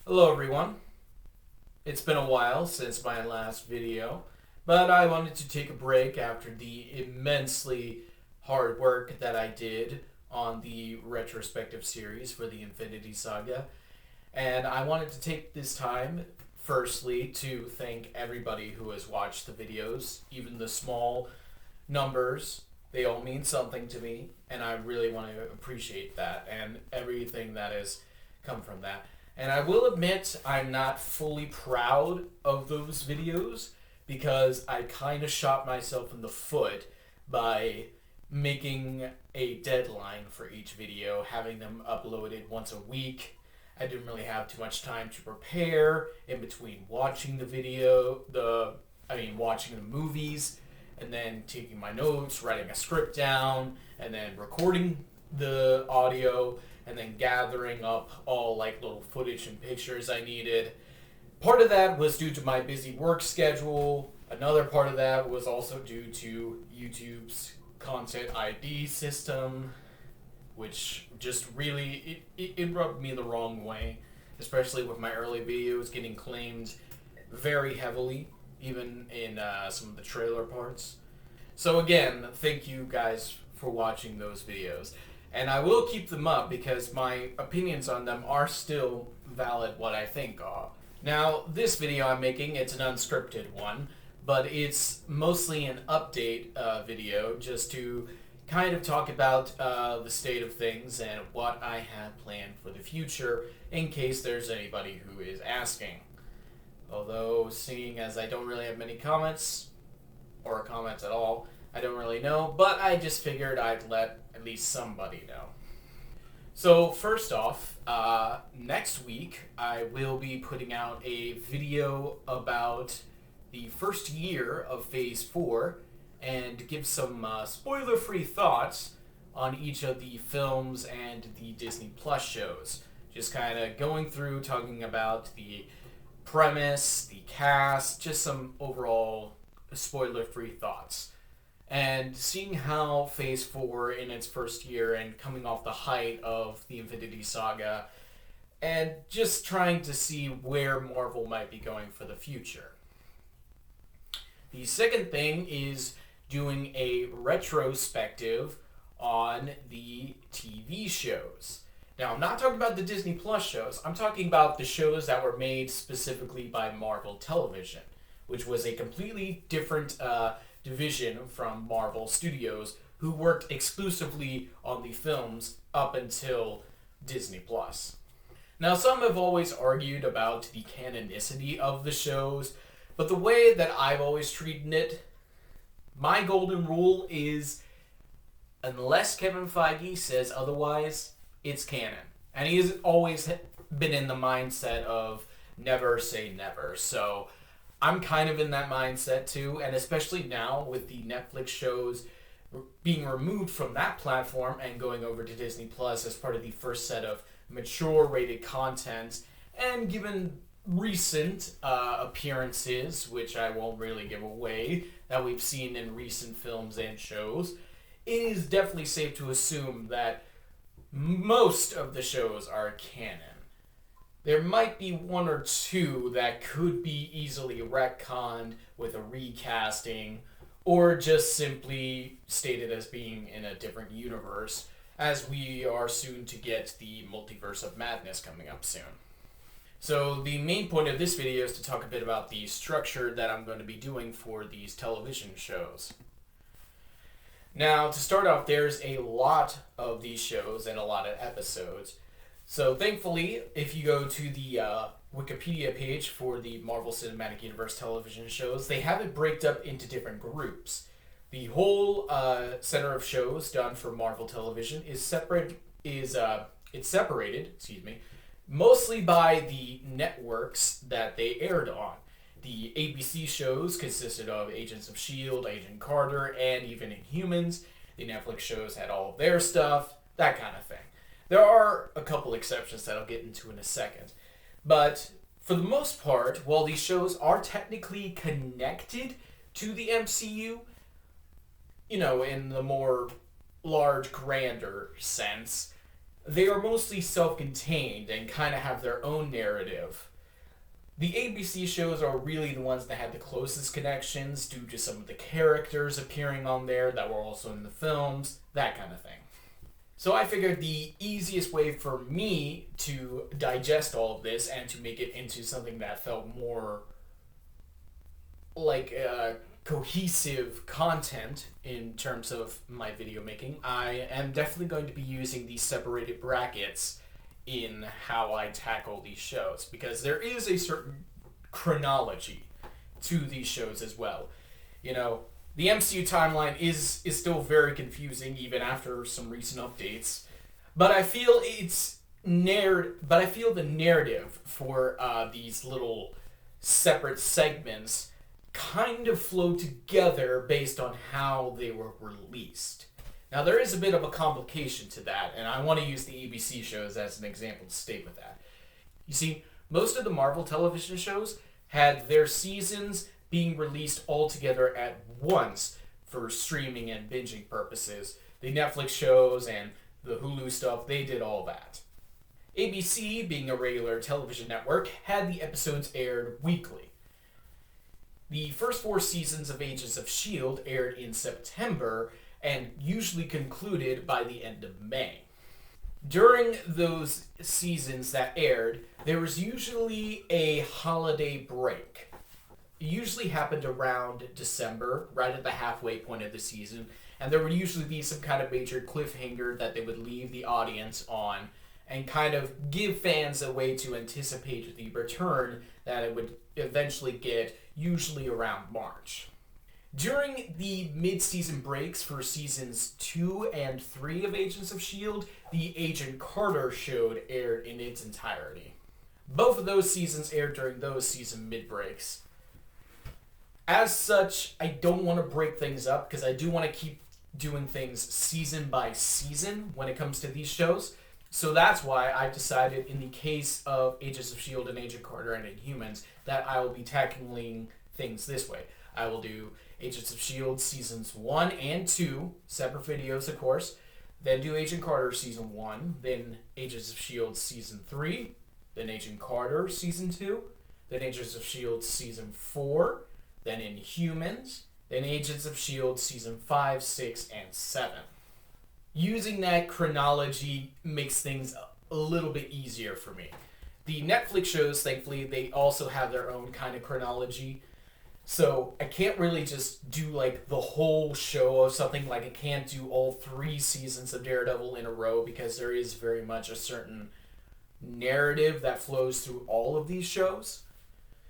Hello everyone. It's been a while since my last video, but I wanted to take a break after the immensely hard work that I did on the retrospective series for the Infinity Saga. And I wanted to take this time, firstly, to thank everybody who has watched the videos, even the small numbers. They all mean something to me, and I really want to appreciate that and everything that has come from that. And I will admit I'm not fully proud of those videos because I kind of shot myself in the foot by making a deadline for each video, having them uploaded once a week. I didn't really have too much time to prepare in between watching the video, watching the movies, and then taking my notes, writing a script down, and then recording the audio, and then gathering up all like little footage and pictures I needed. Part of that was due to my busy work schedule. Another part of that was also due to YouTube's content ID system, which just really it rubbed me the wrong way, especially with my early videos getting claimed very heavily, even in some of the trailer parts. So again, thank you guys for watching those videos. And I will keep them up because my opinions on them are still valid what I think are. Now, this video I'm making, it's an unscripted one, but it's mostly an update video just to kind of talk about the state of things and what I have planned for the future in case there's anybody who is asking. Although, seeing as I don't really have many comments, or comments at all, I don't really know, but I just figured I'd let at least somebody know. So first off, next week I will be putting out a video about the first year of Phase 4 and give some spoiler-free thoughts on each of the films and the Disney Plus shows. Just kind of going through, talking about the premise, the cast, just some overall spoiler-free thoughts. And seeing how Phase 4 in its first year and coming off the height of the Infinity Saga, and just trying to see where Marvel might be going for the future. The second thing is doing a retrospective on the TV shows. Now, I'm not talking about the Disney Plus shows. I'm talking about the shows that were made specifically by Marvel Television, which was a completely different division from Marvel Studios, who worked exclusively on the films up until Disney Plus. Now, some have always argued about the canonicity of the shows, but the way that I've always treated it, my golden rule is, unless Kevin Feige says otherwise, it's canon. And he has always been in the mindset of never say never. So I'm kind of in that mindset too, and especially now with the Netflix shows being removed from that platform and going over to Disney Plus as part of the first set of mature rated content, and given recent appearances, which I won't really give away, that we've seen in recent films and shows, it is definitely safe to assume that most of the shows are canon. There might be one or two that could be easily retconned with a recasting, or just simply stated as being in a different universe, as we are soon to get the Multiverse of Madness coming up soon. So the main point of this video is to talk a bit about the structure that I'm going to be doing for these television shows. Now, to start off, there's a lot of these shows and a lot of episodes. So thankfully, if you go to the Wikipedia page for the Marvel Cinematic Universe television shows, they have it break up into different groups. The whole center of shows done for Marvel Television is separated, mostly by the networks that they aired on. The ABC shows consisted of Agents of S.H.I.E.L.D., Agent Carter, and even Inhumans. The Netflix shows had all of their stuff, that kind of thing. There are a couple exceptions that I'll get into in a second. But for the most part, while these shows are technically connected to the MCU, in the more large, grander sense, They are mostly self-contained and kind of have their own narrative. The ABC shows are really the ones that had the closest connections due to some of the characters appearing on there that were also in the films, that kind of thing. So I figured the easiest way for me to digest all of this and to make it into something that felt more like cohesive content in terms of my video making, I am definitely going to be using these separated brackets in how I tackle these shows because there is a certain chronology to these shows as well. You know, the MCU timeline is still very confusing even after some recent updates, but I feel but I feel the narrative for these little separate segments kind of flow together based on how they were released. Now, there is a bit of a complication to that, and I want to use the ABC shows as an example to state with that. You see, most of the Marvel television shows had their seasons being released all together at once for streaming and binging purposes. The Netflix shows and the Hulu stuff, they did all that. ABC, being a regular television network, had the episodes aired weekly. The first 4 seasons of Agents of S.H.I.E.L.D. aired in September and usually concluded by the end of May. During those seasons that aired, there was usually a holiday break. It usually happened around December, right at the halfway point of the season, and there would usually be some kind of major cliffhanger that they would leave the audience on and kind of give fans a way to anticipate the return that it would eventually get, usually around March. During the mid-season breaks for seasons 2 and 3 of Agents of S.H.I.E.L.D., the Agent Carter show aired in its entirety. Both of those seasons aired during those season mid-breaks. As such, I don't want to break things up because I do want to keep doing things season by season when it comes to these shows. So that's why I've decided, in the case of Agents of S.H.I.E.L.D. and Agent Carter and Inhumans, that I will be tackling things this way. I will do Agents of S.H.I.E.L.D. Seasons 1 and 2, separate videos, of course. Then do Agent Carter Season 1, then Agents of S.H.I.E.L.D. Season 3, then Agent Carter Season 2, then Agents of S.H.I.E.L.D. Season 4, then Inhumans, then Agents of S.H.I.E.L.D. Season 5, 6, and 7. Using that chronology makes things a little bit easier for me. The Netflix shows, thankfully, they also have their own kind of chronology. So I can't really just do like the whole show of something, like I can't do all 3 seasons of Daredevil in a row because there is very much a certain narrative that flows through all of these shows.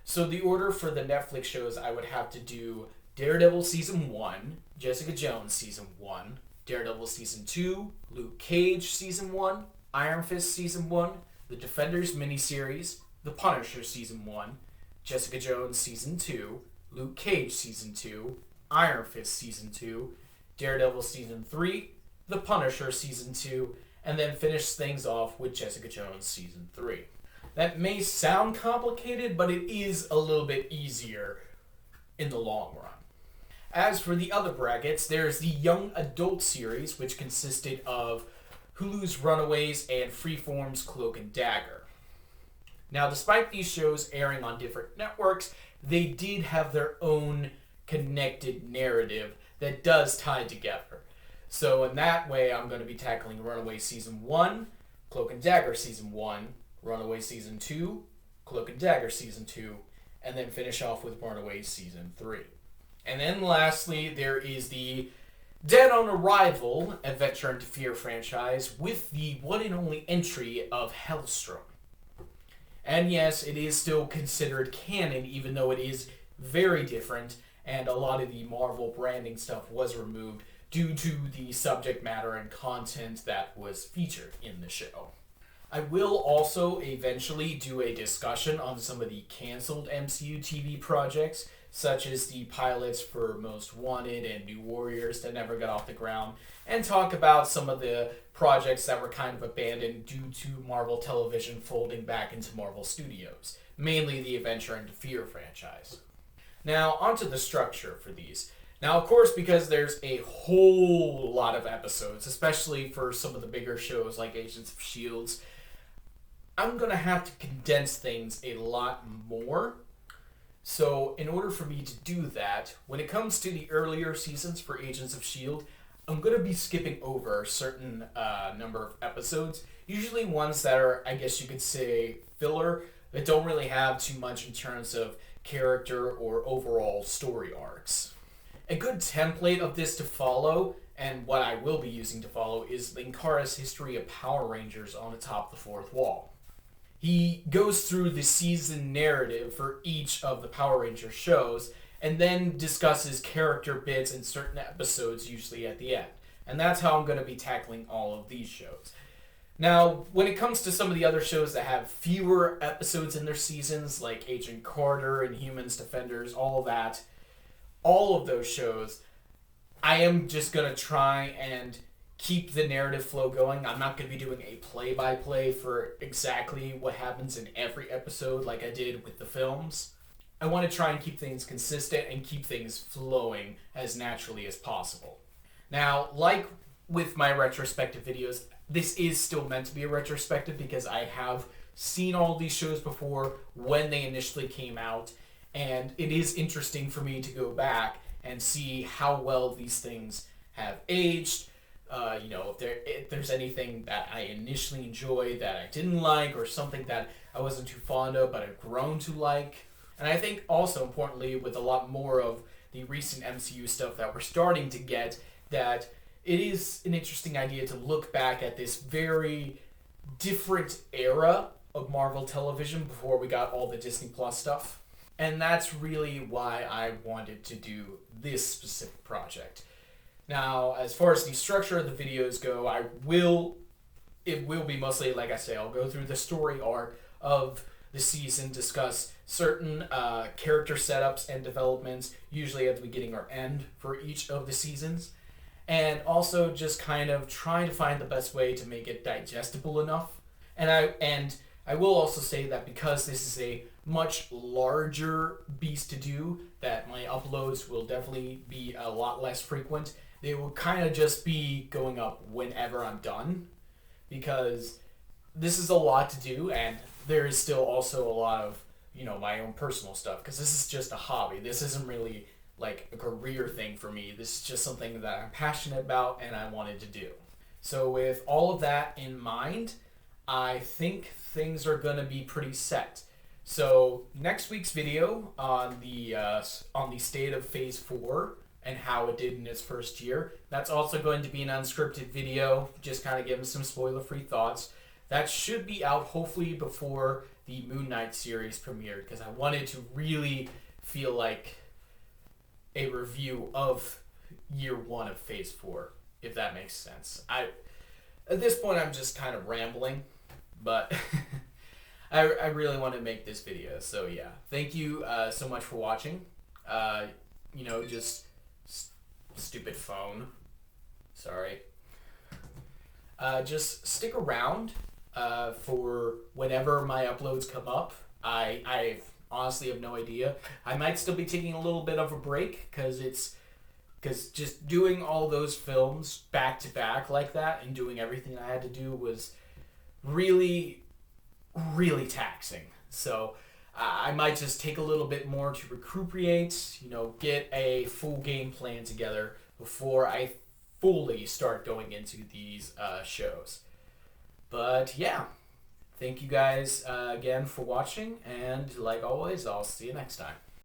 So the order for the Netflix shows, I would have to do Daredevil Season 1, Jessica Jones Season 1, Daredevil Season 2, Luke Cage Season 1, Iron Fist Season 1, The Defenders miniseries, The Punisher Season 1, Jessica Jones Season 2, Luke Cage Season 2, Iron Fist Season 2, Daredevil Season 3, The Punisher Season 2, and then finish things off with Jessica Jones Season 3. That may sound complicated, but it is a little bit easier in the long run. As for the other brackets, there's the Young Adult series, which consisted of Hulu's Runaways and Freeform's Cloak and Dagger. Now, despite these shows airing on different networks, they did have their own connected narrative that does tie together. So in that way, I'm going to be tackling Runaway Season 1, Cloak and Dagger Season 1, Runaway Season 2, Cloak and Dagger Season 2, and then finish off with Runaway Season 3. And then lastly, there is the Dead on Arrival Adventure into Fear franchise with the one and only entry of Hellstrom. And yes, it is still considered canon, even though it is very different, and a lot of the Marvel branding stuff was removed due to the subject matter and content that was featured in the show. I will also eventually do a discussion on some of the canceled MCU TV projects, such as the pilots for Most Wanted and New Warriors that never got off the ground, and talk about some of the projects that were kind of abandoned due to Marvel Television folding back into Marvel Studios, mainly the Adventure into Fear franchise. Now, onto the structure for these. Now, of course, because there's a whole lot of episodes, especially for some of the bigger shows like Agents of S.H.I.E.L.D., I'm going to have to condense things a lot more. So, in order for me to do that, when it comes to the earlier seasons for Agents of S.H.I.E.L.D., I'm going to be skipping over a certain number of episodes, usually ones that are, I guess you could say, filler, that don't really have too much in terms of character or overall story arcs. A good template of this to follow, and what I will be using to follow, is Linkara's history of Power Rangers on the top of the fourth wall. He goes through the season narrative for each of the Power Ranger shows and then discusses character bits in certain episodes, usually at the end. And that's how I'm going to be tackling all of these shows. Now, when it comes to some of the other shows that have fewer episodes in their seasons, like Agent Carter and Humans Defenders, all of those shows, I am just going to try and keep the narrative flow going. I'm not going to be doing a play-by-play for exactly what happens in every episode like I did with the films. I want to try and keep things consistent and keep things flowing as naturally as possible. Now, like with my retrospective videos, this is still meant to be a retrospective because I have seen all these shows before when they initially came out, and it is interesting for me to go back and see how well these things have aged. If there's anything that I initially enjoyed that I didn't like, or something that I wasn't too fond of but I've grown to like. And I think also importantly, with a lot more of the recent MCU stuff that we're starting to get, that it is an interesting idea to look back at this very different era of Marvel television before we got all the Disney Plus stuff. And that's really why I wanted to do this specific project. Now, as far as the structure of the videos go, it will be mostly, like I say, I'll go through the story arc of the season, discuss certain character setups and developments, usually at the beginning or end for each of the seasons, and also just kind of trying to find the best way to make it digestible enough. And I will also say that because this is a much larger beast to do, that my uploads will definitely be a lot less frequent. They will kind of just be going up whenever I'm done, because this is a lot to do, and there is still also a lot of, my own personal stuff, because this is just a hobby. This isn't really like a career thing for me. This is just something that I'm passionate about and I wanted to do. So with all of that in mind, I think things are going to be pretty set. So next week's video on the state of Phase 4 and how it did in its first year, that's also going to be an unscripted video, just kind of giving some spoiler-free thoughts. That should be out hopefully before the Moon Knight series premiered, because I wanted to really feel like a review of year 1 of Phase 4, if that makes sense. At this point, I'm just kind of rambling, but I really want to make this video. So yeah, thank you so much for watching. Just stupid phone. Sorry. Just stick around for whenever my uploads come up. I honestly have no idea. I might still be taking a little bit of a break because just doing all those films back to back like that and doing everything I had to do was really, really taxing. So I might just take a little bit more to recuperate, get a full game plan together before I fully start going into these shows. But yeah, thank you guys again for watching, and like always, I'll see you next time.